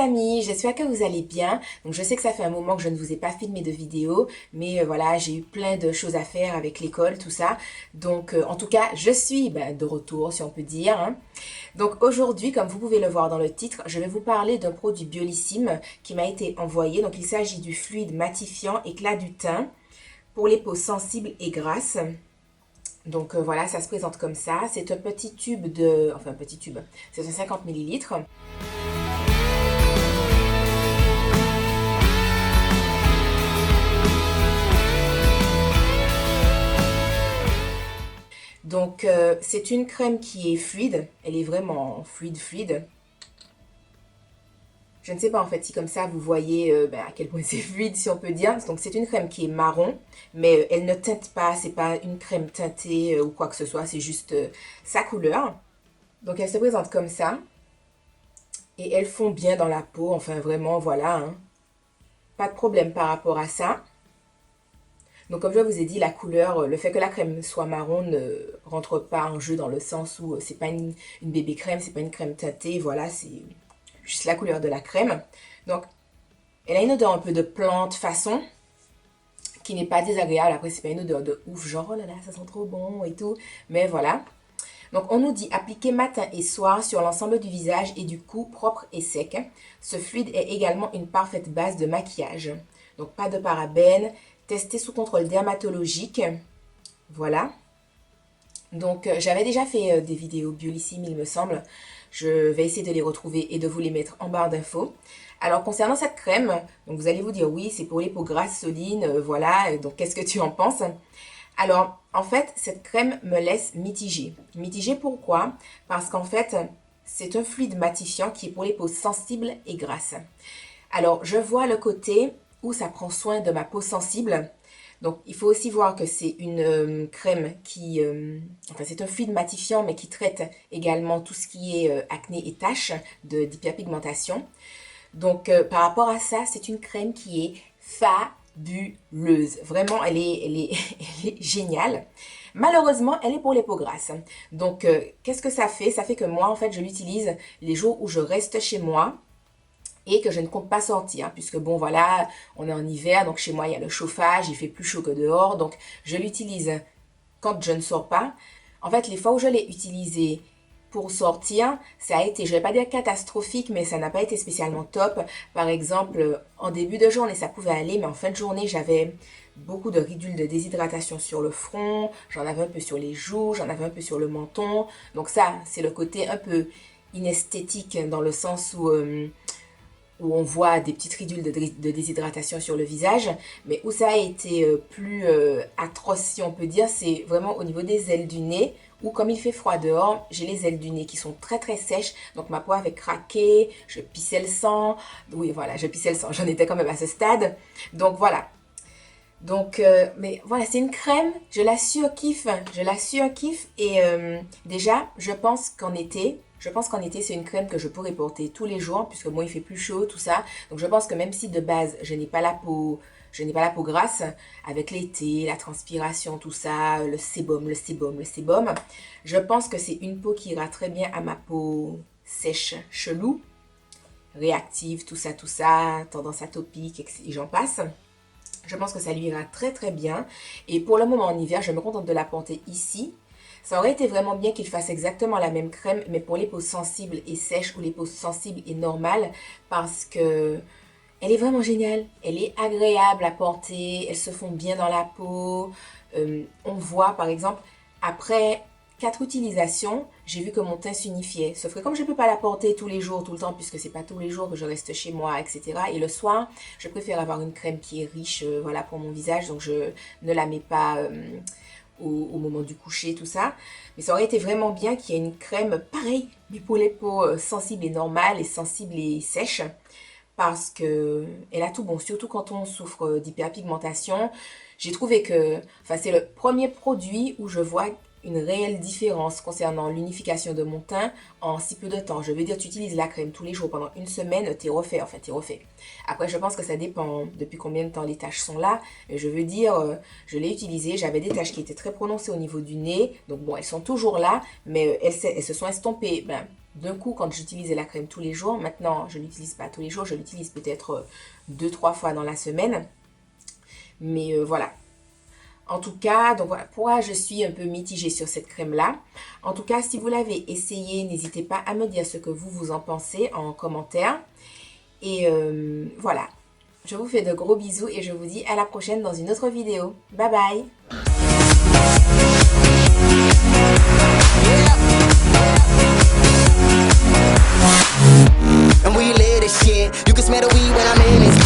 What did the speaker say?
amis, j'espère que vous allez bien. Donc je sais que ça fait un moment que je ne vous ai pas filmé de vidéo, mais voilà, j'ai eu plein de choses à faire avec l'école, tout ça. Donc en tout cas, je suis de retour, si on peut dire, hein. Donc aujourd'hui, comme vous pouvez le voir dans le titre, je vais vous parler d'un produit Biolissime qui m'a été envoyé. Donc il s'agit du fluide matifiant éclat du teint pour les peaux sensibles et grasses. Donc voilà, ça se présente comme ça. C'est un petit tube enfin un petit tube, c'est un 50 millilitres. Donc c'est une crème qui est fluide, elle est vraiment fluide. Je ne sais pas en fait si comme ça vous voyez à quel point c'est fluide si on peut dire. Donc c'est une crème qui est marron, mais elle ne teinte pas, c'est pas une crème teintée ou quoi que ce soit, c'est juste sa couleur. Donc elle se présente comme ça et elle fond bien dans la peau, enfin vraiment voilà, hein. Pas de problème par rapport à ça. Donc comme je vous ai dit, la couleur, le fait que la crème soit marron ne rentre pas en jeu dans le sens où c'est pas une bébé crème, c'est pas une crème teintée, voilà, c'est juste la couleur de la crème. Donc elle a une odeur un peu de plante façon, qui n'est pas désagréable. Après c'est pas une odeur de ouf, genre oh là là, ça sent trop bon et tout, mais voilà. Donc on nous dit appliquer matin et soir sur l'ensemble du visage et du cou propre et sec. Ce fluide est également une parfaite base de maquillage. Donc pas de parabènes, testé sous contrôle dermatologique. Voilà. Donc j'avais déjà fait des vidéos Biolissime il me semble. Je vais essayer de les retrouver et de vous les mettre en barre d'infos. Alors concernant cette crème, donc vous allez vous dire oui c'est pour les peaux grasses solides, voilà, donc qu'est-ce que tu en penses? Alors en fait cette crème me laisse mitigée. Mitigée pourquoi? Parce qu'en fait c'est un fluide matifiant qui est pour les peaux sensibles et grasses. Alors je vois le côté où ça prend soin de ma peau sensible. Donc, il faut aussi voir que c'est une crème qui... enfin, c'est un fluide matifiant, mais qui traite également tout ce qui est acné et taches d'hyperpigmentation. Donc, par rapport à ça, c'est une crème qui est fabuleuse. Vraiment, elle est géniale. Malheureusement, elle est pour les peaux grasses. Donc, qu'est-ce que ça fait? Ça fait que moi, en fait, je l'utilise les jours où je reste chez moi et que je ne compte pas sortir, puisque bon voilà, on est en hiver, donc chez moi il y a le chauffage, il fait plus chaud que dehors, donc je l'utilise quand je ne sors pas. En fait, les fois où je l'ai utilisé pour sortir, ça a été, je vais pas dire catastrophique, mais ça n'a pas été spécialement top. Par exemple, en début de journée, ça pouvait aller, mais en fin de journée, j'avais beaucoup de ridules de déshydratation sur le front, j'en avais un peu sur les joues, j'en avais un peu sur le menton. Donc ça, c'est le côté un peu inesthétique dans le sens où on voit des petites ridules de déshydratation sur le visage, mais où ça a été plus atroce, si on peut dire, c'est vraiment au niveau des ailes du nez, où comme il fait froid dehors, j'ai les ailes du nez qui sont très très sèches, donc ma peau avait craqué, je pissais le sang, oui voilà, je pissais le sang, j'en étais quand même à ce stade, donc voilà. Donc, mais voilà, c'est une crème, je la surkiffe et déjà, je pense qu'en été, c'est une crème que je pourrais porter tous les jours, puisque moi, il fait plus chaud, tout ça. Donc, je pense que même si de base, je n'ai pas la peau grasse, avec l'été, la transpiration, tout ça, le sébum, je pense que c'est une peau qui ira très bien à ma peau sèche, chelou, réactive, tout ça, tendance atopique, et j'en passe. Je pense que ça lui ira très très bien. Et pour le moment en hiver, je me contente de la porter ici. Ça aurait été vraiment bien qu'il fasse exactement la même crème, mais pour les peaux sensibles et sèches ou les peaux sensibles et normales, parce que elle est vraiment géniale. Elle est agréable à porter, elle se fond bien dans la peau. On voit par exemple, après 4 utilisations, j'ai vu que mon teint s'unifiait. Sauf que comme je ne peux pas la porter tous les jours, tout le temps, puisque c'est pas tous les jours que je reste chez moi, etc. Et le soir, je préfère avoir une crème qui est riche, voilà, pour mon visage. Donc je ne la mets pas au moment du coucher, tout ça. Mais ça aurait été vraiment bien qu'il y ait une crème pareille, mais pour les peaux sensibles et normales, et sensibles et sèches. Parce que elle a tout bon, surtout quand on souffre d'hyperpigmentation. J'ai trouvé que, enfin, c'est le premier produit où je vois une réelle différence concernant l'unification de mon teint en si peu de temps. Je veux dire, tu utilises la crème tous les jours pendant une semaine, t'es refait, enfin t'es refait. Après, je pense que ça dépend depuis combien de temps les taches sont là. Mais je veux dire, je l'ai utilisé, j'avais des taches qui étaient très prononcées au niveau du nez. Donc bon, elles sont toujours là, mais elles se sont estompées. d'un coup quand j'utilisais la crème tous les jours. Maintenant, je ne l'utilise pas tous les jours, je l'utilise peut-être 2-3 fois dans la semaine. Mais voilà. En tout cas, donc voilà pourquoi je suis un peu mitigée sur cette crème-là. En tout cas, si vous l'avez essayée, n'hésitez pas à me dire ce que vous en pensez en commentaire. Et voilà. Je vous fais de gros bisous et je vous dis à la prochaine dans une autre vidéo. Bye bye! And we lit as shit. You can smell the weed when I'm in it.